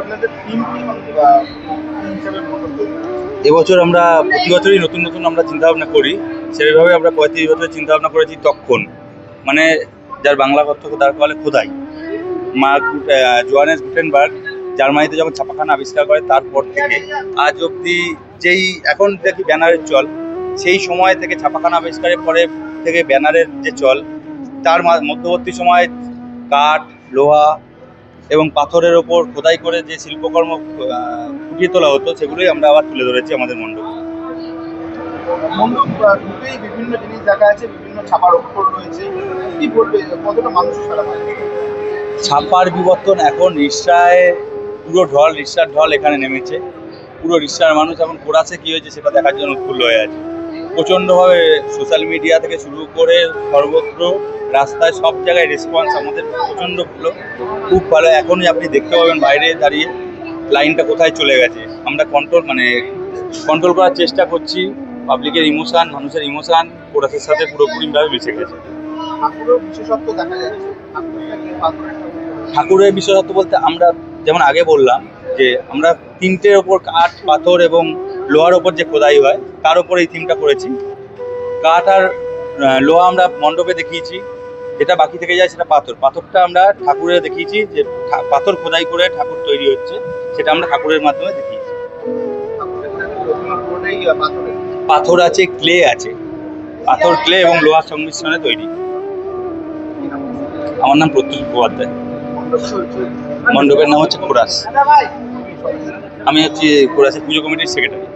আপনাদের থিম কি হিসাবে মণ্ডপ তৈরি করেছেন? এবছর আমরা প্রতি বছরই নতুন নতুন আমরা চিন্তা ভাবনা করি। সেইভাবে আমরা 35 বছর চিন্তা ভাবনা করেছি তক্ষণ, মানে যার বাংলা অর্থ তার বলে খোদাই। জোহানেস গুটেনবার্গ জার্মানিতে যখন ছাপাখানা আবিষ্কার করে তারপর থেকে আজ অবধি যেই এখন দেখি ব্যানারের চল, সেই সময় থেকে ছাপাখানা আবিষ্কারের পরে থেকে ব্যানারের যে চল, তার মধ্যবর্তী সময় কাঠ, লোহা এবং পাথরের ওপর খোদাই করে যে শিল্পকর্ম ফুটিয়ে তোলা হতো, সেগুলোই আমরা আবার তুলে ধরেছি আমাদের মণ্ডপে। মণ্ডপ ঢুকেই বিভিন্ন জিনিস দেখা আছে, বিভিন্ন ছাপার অক্ষর রয়েছে। কি বলবে, কতটা মানুষ সারা পায়? ছাপার বিবর্তন এখন রিক্সায় পুরো ঢল, রিক্সার ঢল এখানে নেমেছে। পুরো রিক্সার মানুষ এখন কোরাসে কী হয়েছে সেটা দেখার জন্য উৎফুল্ল হয়ে আছে। প্রচণ্ডভাবে সোশ্যাল মিডিয়া থেকে শুরু করে সর্বত্র রাস্তায় সব জায়গায় রেসপন্স আমাদের প্রচণ্ড ভালো, খুব ভালো। এখনই আপনি দেখতে পাবেন বাইরে দাঁড়িয়ে লাইনটা কোথায় চলে গেছে। আমরা কন্ট্রোল করার চেষ্টা করছি। পাবলিকের ইমোশান, মানুষের ইমোশান কোরাসের সাথে পুরোপুরিভাবে মিশে গেছে। ঠাকুরের বিশেষত্ব দেখা যাচ্ছে, ঠাকুরটা কি পাথরের ঠাকুর? ঠাকুরের বিশেষত্ব বলতে আমরা যেমন আগে বললাম যে আমরা তিনটের ওপর কাঠ, পাথর এবং লোহার ওপর যে খোদাই হয় তার ওপর এই থিমটা করেছি। কাঠ আর লোহা আমরা মণ্ডপে দেখিয়েছি, যেটা বাকি থেকে যায় সেটা পাথর। পাথরটা আমরা ঠাকুরে দেখিয়েছি, যে পাথর খোদাই করে ঠাকুর তৈরি হচ্ছে, সেটা আমরা ঠাকুরের মাধ্যমে দেখিয়েছি। পুরোটাই পাথরের। পাথর আছে, ক্লে আছে, পাথর, ক্লে এবং লোহার সংমিশ্রণে তৈরি। আমার নাম প্রত্যুষ মুখোপাধ্যায়। মণ্ডপের নাম হচ্ছে কোরাস। আমি হচ্ছি কোরাসের পুজো কমিটির সেক্রেটারি।